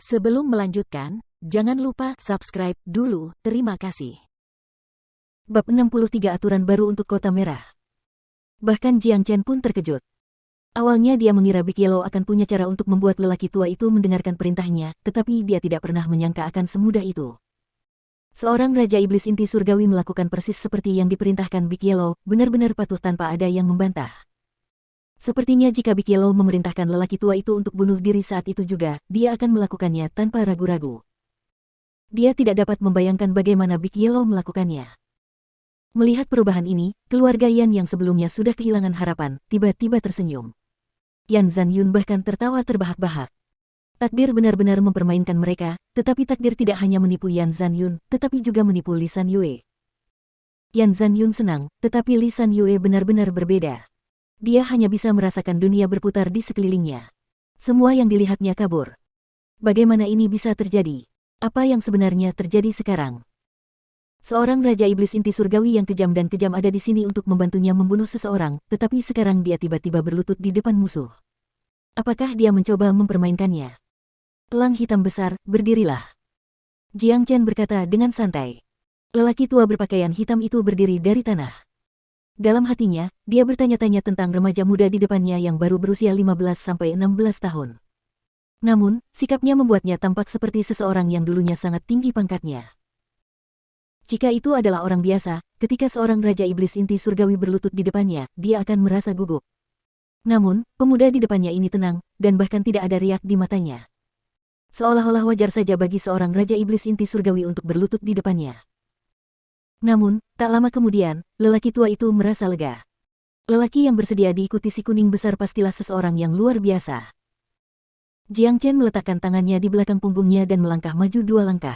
Sebelum melanjutkan, jangan lupa subscribe dulu, terima kasih. Bab 63 Aturan Baru untuk Kota Merah. Bahkan Jiang Chen pun terkejut. Awalnya dia mengira Big Yellow akan punya cara untuk membuat lelaki tua itu mendengarkan perintahnya, tetapi dia tidak pernah menyangka akan semudah itu. Seorang Raja Iblis Inti Surgawi melakukan persis seperti yang diperintahkan Big Yellow, benar-benar patuh tanpa ada yang membantah. Sepertinya jika Big Yellow memerintahkan lelaki tua itu untuk bunuh diri saat itu juga, dia akan melakukannya tanpa ragu-ragu. Dia tidak dapat membayangkan bagaimana Big Yellow melakukannya. Melihat perubahan ini, keluarga Yan yang sebelumnya sudah kehilangan harapan, tiba-tiba tersenyum. Yan Zanyun bahkan tertawa terbahak-bahak. Takdir benar-benar mempermainkan mereka, tetapi takdir tidak hanya menipu Yan Zanyun, tetapi juga menipu Li San Yue. Yan Zanyun senang, tetapi Li San Yue benar-benar berbeda. Dia hanya bisa merasakan dunia berputar di sekelilingnya. Semua yang dilihatnya kabur. Bagaimana ini bisa terjadi? Apa yang sebenarnya terjadi sekarang? Seorang Raja Iblis Inti Surgawi yang kejam dan kejam ada di sini untuk membantunya membunuh seseorang, tetapi sekarang dia tiba-tiba berlutut di depan musuh. Apakah dia mencoba mempermainkannya? Elang hitam besar, berdirilah. Jiang Chen berkata dengan santai. Lelaki tua berpakaian hitam itu berdiri dari tanah. Dalam hatinya, dia bertanya-tanya tentang remaja muda di depannya yang baru berusia 15-16 tahun. Namun, sikapnya membuatnya tampak seperti seseorang yang dulunya sangat tinggi pangkatnya. Jika itu adalah orang biasa, ketika seorang Raja Iblis Inti Surgawi berlutut di depannya, dia akan merasa gugup. Namun, pemuda di depannya ini tenang, dan bahkan tidak ada riak di matanya. Seolah-olah wajar saja bagi seorang Raja Iblis Inti Surgawi untuk berlutut di depannya. Namun, tak lama kemudian, lelaki tua itu merasa lega. Lelaki yang bersedia diikuti si kuning besar pastilah seseorang yang luar biasa. Jiang Chen meletakkan tangannya di belakang punggungnya dan melangkah maju 2 langkah.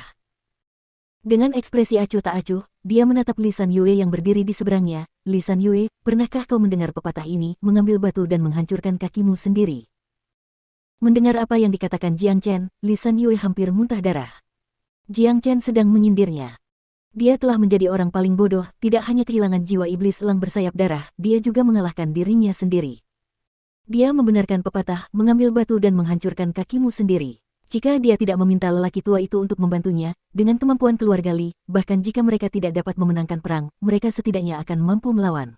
Dengan ekspresi acuh tak acuh, dia menatap Li San Yue yang berdiri di seberangnya. Li San Yue, pernahkah kau mendengar pepatah ini, mengambil batu dan menghancurkan kakimu sendiri? Mendengar apa yang dikatakan Jiang Chen, Li San Yue hampir muntah darah. Jiang Chen sedang menyindirnya. Dia telah menjadi orang paling bodoh, tidak hanya kehilangan jiwa iblis elang bersayap darah, dia juga mengalahkan dirinya sendiri. Dia membenarkan pepatah, mengambil batu dan menghancurkan kakimu sendiri. Jika dia tidak meminta lelaki tua itu untuk membantunya, dengan kemampuan keluarga Li, bahkan jika mereka tidak dapat memenangkan perang, mereka setidaknya akan mampu melawan.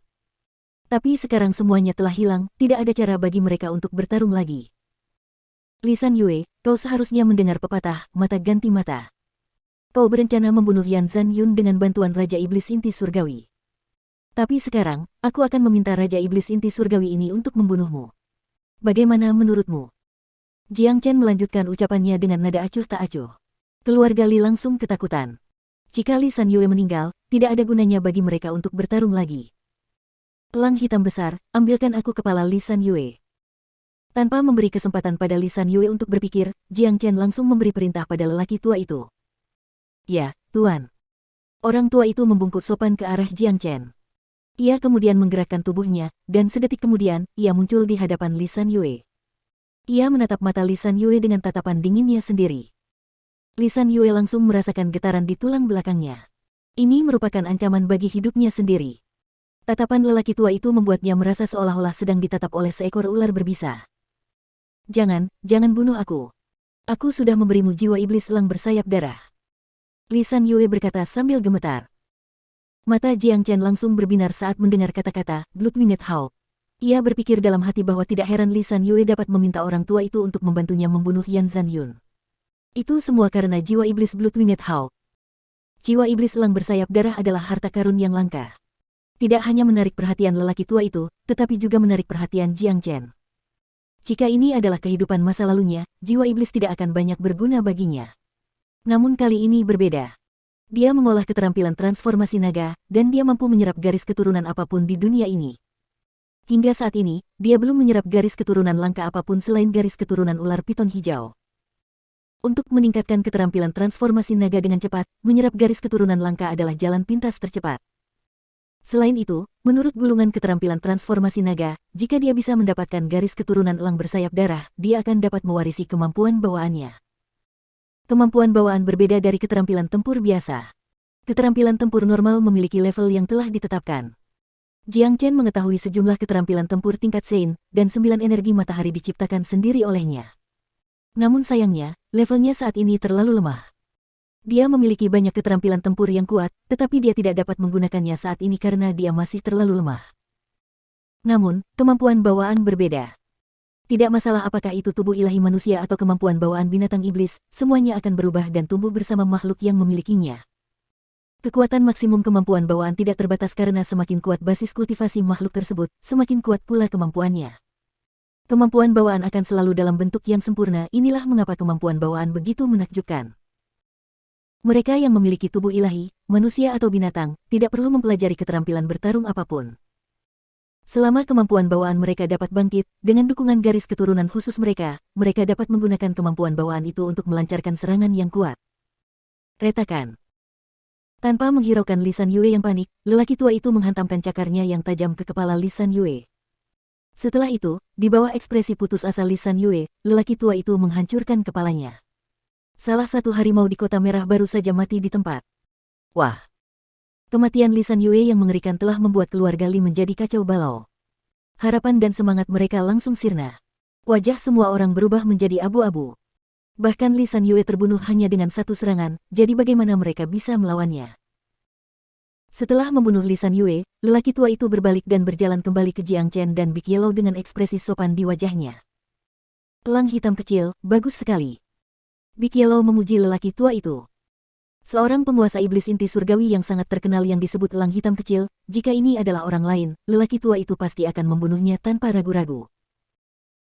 Tapi sekarang semuanya telah hilang, tidak ada cara bagi mereka untuk bertarung lagi. Li San Yue, kau seharusnya mendengar pepatah, mata ganti mata. Kau berencana membunuh Yan Zanyun dengan bantuan Raja Iblis Inti Surgawi. Tapi sekarang, aku akan meminta Raja Iblis Inti Surgawi ini untuk membunuhmu. Bagaimana menurutmu? Jiang Chen melanjutkan ucapannya dengan nada acuh tak acuh. Keluarga Li langsung ketakutan. Jika Li San Yue meninggal, tidak ada gunanya bagi mereka untuk bertarung lagi. Elang hitam besar, ambilkan aku kepala Li San Yue. Tanpa memberi kesempatan pada Li San Yue untuk berpikir, Jiang Chen langsung memberi perintah pada lelaki tua itu. Ya, Tuan. Orang tua itu membungkuk sopan ke arah Jiang Chen. Ia kemudian menggerakkan tubuhnya, dan sedetik kemudian, ia muncul di hadapan Li San Yue. Ia menatap mata Li San Yue dengan tatapan dinginnya sendiri. Li San Yue langsung merasakan getaran di tulang belakangnya. Ini merupakan ancaman bagi hidupnya sendiri. Tatapan lelaki tua itu membuatnya merasa seolah-olah sedang ditatap oleh seekor ular berbisa. Jangan bunuh aku. Aku sudah memberimu jiwa iblis elang bersayap darah. Li San Yue berkata sambil gemetar. Mata Jiang Chen langsung berbinar saat mendengar kata-kata Blood-Winged Hawk. Ia berpikir dalam hati bahwa tidak heran Li San Yue dapat meminta orang tua itu untuk membantunya membunuh Yan Zanyun. Itu semua karena jiwa iblis Blood-Winged Hawk. Jiwa iblis elang bersayap darah adalah harta karun yang langka. Tidak hanya menarik perhatian lelaki tua itu, tetapi juga menarik perhatian Jiang Chen. Jika ini adalah kehidupan masa lalunya, jiwa iblis tidak akan banyak berguna baginya. Namun kali ini berbeda. Dia mengolah keterampilan transformasi naga, dan dia mampu menyerap garis keturunan apapun di dunia ini. Hingga saat ini, dia belum menyerap garis keturunan langka apapun selain garis keturunan ular piton hijau. Untuk meningkatkan keterampilan transformasi naga dengan cepat, menyerap garis keturunan langka adalah jalan pintas tercepat. Selain itu, menurut gulungan keterampilan transformasi naga, jika dia bisa mendapatkan garis keturunan elang bersayap darah, dia akan dapat mewarisi kemampuan bawaannya. Kemampuan bawaan berbeda dari keterampilan tempur biasa. Keterampilan tempur normal memiliki level yang telah ditetapkan. Jiang Chen mengetahui sejumlah keterampilan tempur tingkat Sein, dan 9 energi matahari diciptakan sendiri olehnya. Namun sayangnya, levelnya saat ini terlalu lemah. Dia memiliki banyak keterampilan tempur yang kuat, tetapi dia tidak dapat menggunakannya saat ini karena dia masih terlalu lemah. Namun, kemampuan bawaan berbeda. Tidak masalah apakah itu tubuh ilahi manusia atau kemampuan bawaan binatang iblis, semuanya akan berubah dan tumbuh bersama makhluk yang memilikinya. Kekuatan maksimum kemampuan bawaan tidak terbatas karena semakin kuat basis kultivasi makhluk tersebut, semakin kuat pula kemampuannya. Kemampuan bawaan akan selalu dalam bentuk yang sempurna, inilah mengapa kemampuan bawaan begitu menakjubkan. Mereka yang memiliki tubuh ilahi, manusia atau binatang, tidak perlu mempelajari keterampilan bertarung apapun. Selama kemampuan bawaan mereka dapat bangkit, dengan dukungan garis keturunan khusus mereka, mereka dapat menggunakan kemampuan bawaan itu untuk melancarkan serangan yang kuat. Retakan. Tanpa menghiraukan Lisan Yue yang panik, lelaki tua itu menghantamkan cakarnya yang tajam ke kepala Lisan Yue. Setelah itu, di bawah ekspresi putus asa Lisan Yue, lelaki tua itu menghancurkan kepalanya. Salah satu harimau di Kota Merah baru saja mati di tempat. Wah! Kematian Lisan Yue yang mengerikan telah membuat keluarga Li menjadi kacau balau. Harapan dan semangat mereka langsung sirna. Wajah semua orang berubah menjadi abu-abu. Bahkan Lisan Yue terbunuh hanya dengan satu serangan, jadi bagaimana mereka bisa melawannya? Setelah membunuh Lisan Yue, lelaki tua itu berbalik dan berjalan kembali ke Jiang Chen dan Big Yellow dengan ekspresi sopan di wajahnya. Elang hitam kecil, bagus sekali. Big Yellow memuji lelaki tua itu. Seorang penguasa iblis inti surgawi yang sangat terkenal yang disebut elang hitam kecil, jika ini adalah orang lain, lelaki tua itu pasti akan membunuhnya tanpa ragu-ragu.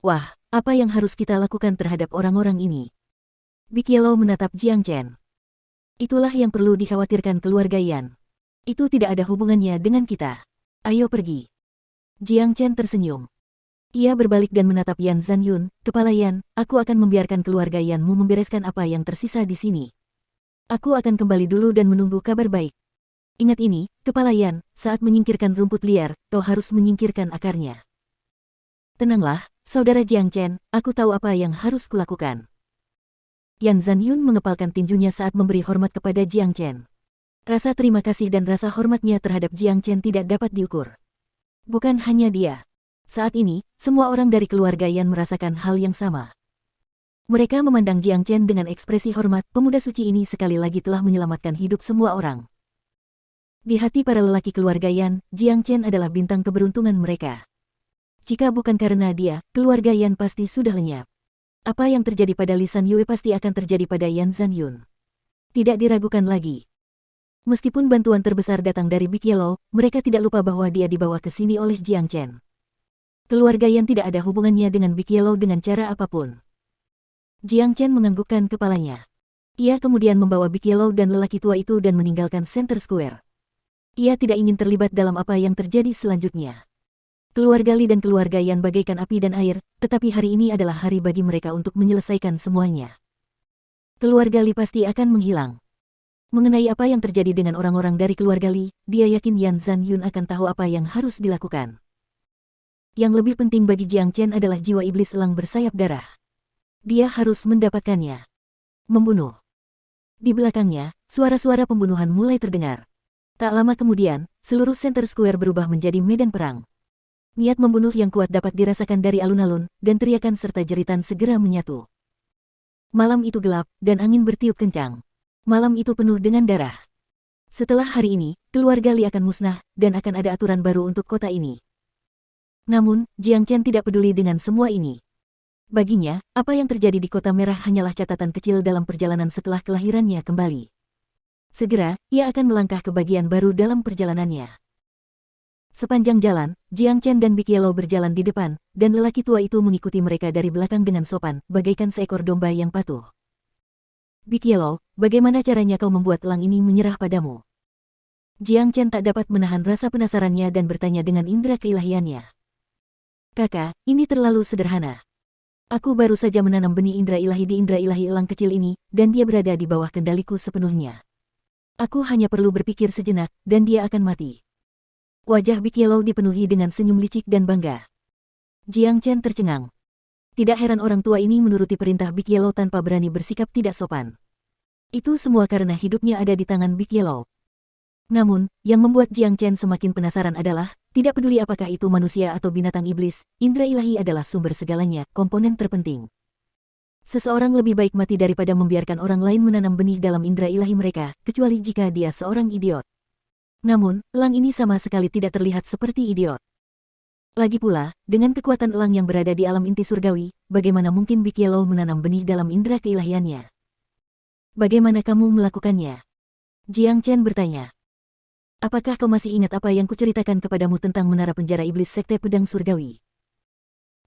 Wah, apa yang harus kita lakukan terhadap orang-orang ini? Big Yellow menatap Jiang Chen. Itulah yang perlu dikhawatirkan keluarga Yan. Itu tidak ada hubungannya dengan kita. Ayo pergi. Jiang Chen tersenyum. Ia berbalik dan menatap Yan Zanyun, kepala Yan, aku akan membiarkan keluarga Yanmu membereskan apa yang tersisa di sini. Aku akan kembali dulu dan menunggu kabar baik. Ingat ini, kepala Yan, saat menyingkirkan rumput liar, kau harus menyingkirkan akarnya. Tenanglah, saudara Jiang Chen, aku tahu apa yang harus kulakukan. Yan Zanyun mengepalkan tinjunya saat memberi hormat kepada Jiang Chen. Rasa terima kasih dan rasa hormatnya terhadap Jiang Chen tidak dapat diukur. Bukan hanya dia. Saat ini, semua orang dari keluarga Yan merasakan hal yang sama. Mereka memandang Jiang Chen dengan ekspresi hormat, pemuda suci ini sekali lagi telah menyelamatkan hidup semua orang. Di hati para lelaki keluarga Yan, Jiang Chen adalah bintang keberuntungan mereka. Jika bukan karena dia, keluarga Yan pasti sudah lenyap. Apa yang terjadi pada Lisan Yue pasti akan terjadi pada Yan Zanyun. Tidak diragukan lagi. Meskipun bantuan terbesar datang dari Big Yellow, mereka tidak lupa bahwa dia dibawa ke sini oleh Jiang Chen. Keluarga Yan tidak ada hubungannya dengan Big Yellow dengan cara apapun. Jiang Chen menganggukkan kepalanya. Ia kemudian membawa Big Yellow dan lelaki tua itu dan meninggalkan Center Square. Ia tidak ingin terlibat dalam apa yang terjadi selanjutnya. Keluarga Li dan keluarga Yan bagaikan api dan air, tetapi hari ini adalah hari bagi mereka untuk menyelesaikan semuanya. Keluarga Li pasti akan menghilang. Mengenai apa yang terjadi dengan orang-orang dari keluarga Li, dia yakin Yan Zanyun akan tahu apa yang harus dilakukan. Yang lebih penting bagi Jiang Chen adalah jiwa iblis elang bersayap darah. Dia harus mendapatkannya. Membunuh. Di belakangnya, suara-suara pembunuhan mulai terdengar. Tak lama kemudian, seluruh Center Square berubah menjadi medan perang. Niat membunuh yang kuat dapat dirasakan dari alun-alun, dan teriakan serta jeritan segera menyatu. Malam itu gelap, dan angin bertiup kencang. Malam itu penuh dengan darah. Setelah hari ini, keluarga Li akan musnah, dan akan ada aturan baru untuk kota ini. Namun, Jiang Chen tidak peduli dengan semua ini. Baginya, apa yang terjadi di Kota Merah hanyalah catatan kecil dalam perjalanan setelah kelahirannya kembali. Segera, ia akan melangkah ke bagian baru dalam perjalanannya. Sepanjang jalan, Jiang Chen dan Big Yellow berjalan di depan, dan lelaki tua itu mengikuti mereka dari belakang dengan sopan, bagaikan seekor domba yang patuh. Big Yellow, bagaimana caranya kau membuat elang ini menyerah padamu? Jiang Chen tak dapat menahan rasa penasarannya dan bertanya dengan indera keilahiannya. Kakak, ini terlalu sederhana. Aku baru saja menanam benih indera ilahi di indera ilahi elang kecil ini, dan dia berada di bawah kendaliku sepenuhnya. Aku hanya perlu berpikir sejenak, dan dia akan mati. Wajah Big Yellow dipenuhi dengan senyum licik dan bangga. Jiang Chen tercengang. Tidak heran orang tua ini menuruti perintah Big Yellow tanpa berani bersikap tidak sopan. Itu semua karena hidupnya ada di tangan Big Yellow. Namun, yang membuat Jiang Chen semakin penasaran adalah, tidak peduli apakah itu manusia atau binatang iblis, indera ilahi adalah sumber segalanya, komponen terpenting. Seseorang lebih baik mati daripada membiarkan orang lain menanam benih dalam indera ilahi mereka, kecuali jika dia seorang idiot. Namun, elang ini sama sekali tidak terlihat seperti idiot. Lagi pula, dengan kekuatan elang yang berada di alam inti surgawi, bagaimana mungkin Big Yellow menanam benih dalam indera keilahiannya? Bagaimana kamu melakukannya? Jiang Chen bertanya. Apakah kau masih ingat apa yang kuceritakan kepadamu tentang menara penjara iblis Sekte Pedang Surgawi?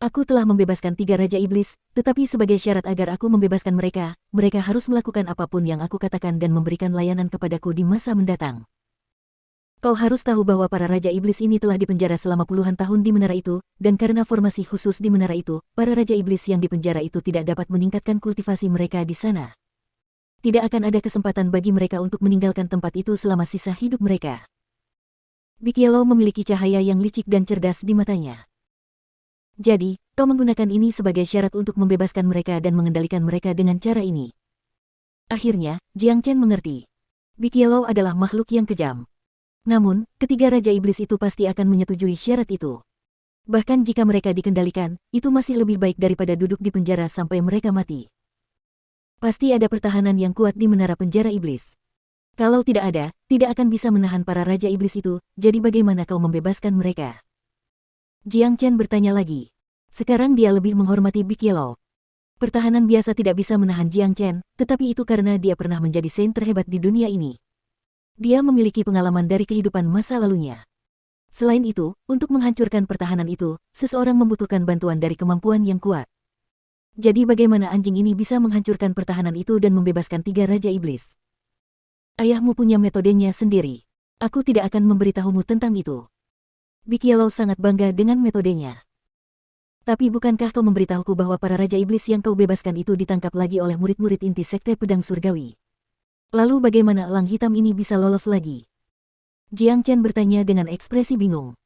Aku telah membebaskan 3 Raja Iblis, tetapi sebagai syarat agar aku membebaskan mereka, mereka harus melakukan apapun yang aku katakan dan memberikan layanan kepadaku di masa mendatang. Kau harus tahu bahwa para Raja Iblis ini telah dipenjara selama puluhan tahun di menara itu, dan karena formasi khusus di menara itu, para Raja Iblis yang dipenjara itu tidak dapat meningkatkan kultivasi mereka di sana. Tidak akan ada kesempatan bagi mereka untuk meninggalkan tempat itu selama sisa hidup mereka. Big Yellow memiliki cahaya yang licik dan cerdas di matanya. Jadi, kau menggunakan ini sebagai syarat untuk membebaskan mereka dan mengendalikan mereka dengan cara ini. Akhirnya, Jiang Chen mengerti. Big Yellow adalah makhluk yang kejam. Namun, ketiga Raja Iblis itu pasti akan menyetujui syarat itu. Bahkan jika mereka dikendalikan, itu masih lebih baik daripada duduk di penjara sampai mereka mati. Pasti ada pertahanan yang kuat di menara penjara iblis. Kalau tidak ada, tidak akan bisa menahan para Raja Iblis itu, jadi bagaimana kau membebaskan mereka? Jiang Chen bertanya lagi. Sekarang dia lebih menghormati Big Yellow. Pertahanan biasa tidak bisa menahan Jiang Chen, tetapi itu karena dia pernah menjadi saint terhebat di dunia ini. Dia memiliki pengalaman dari kehidupan masa lalunya. Selain itu, untuk menghancurkan pertahanan itu, seseorang membutuhkan bantuan dari kemampuan yang kuat. Jadi bagaimana anjing ini bisa menghancurkan pertahanan itu dan membebaskan 3 Raja Iblis? Ayahmu punya metodenya sendiri. Aku tidak akan memberitahumu tentang itu. Big Yellow sangat bangga dengan metodenya. Tapi bukankah kau memberitahuku bahwa para Raja Iblis yang kau bebaskan itu ditangkap lagi oleh murid-murid inti Sekte Pedang Surgawi? Lalu bagaimana elang hitam ini bisa lolos lagi? Jiang Chen bertanya dengan ekspresi bingung.